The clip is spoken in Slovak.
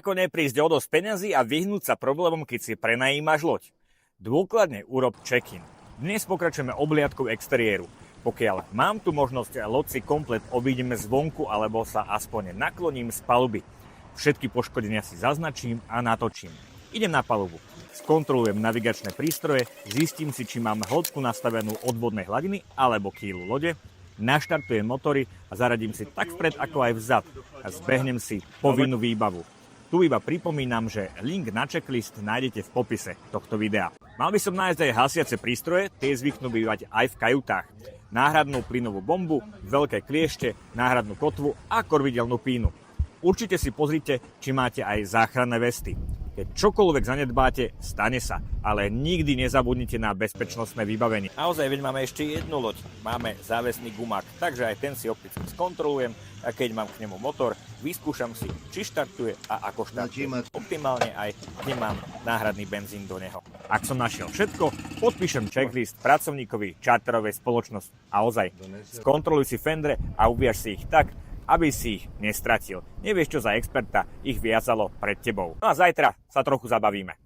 Ako neprísť o dosť peňazí a vyhnúť sa problémom, keď si prenajímaš loď. Dôkladne urob check-in. Dnes pokračujeme obliadkou exteriéru. Pokiaľ mám tu možnosť loď si komplet obídeme zvonku alebo sa aspoň nakloním z paluby. Všetky poškodenia si zaznačím a natočím. Idem na palubu. Skontrolujem navigačné prístroje, zistím si, či mám hĺbku nastavenú od vodnej hladiny alebo kýlu lode, naštartujem motory a zaradím si tak vpred ako aj vzad a zbehnem si povinnú výbavu. Tu iba pripomínam, že link na checklist nájdete v popise tohto videa. Mal by som nájsť aj hasiace prístroje, tie zvyknú bývať aj v kajutách. Náhradnú plynovú bombu, veľké kliešte, náhradnú kotvu a korvidelnú pínu. Určite si pozrite, či máte aj záchranné vesty. Keď čokoľvek zanedbáte, stane sa, ale nikdy nezabudnite na bezpečnostné vybavenie. Naozaj, veď máme ešte jednu loď. Máme závesný gumák, takže aj ten si opticky skontrolujem a keď mám k nemu motor, vyskúšam si, či štartuje a ako štartuje. Optimálne aj, kde mám náhradný benzín do neho. Ak som našiel všetko, podpíšem checklist pracovníkovi čarterovej spoločnosti. A ozaj, skontroluj si fendre a uviaž si ich tak, aby si ich nestratil. Nevieš, čo za experta ich viazalo pred tebou. No a zajtra sa trochu zabavíme.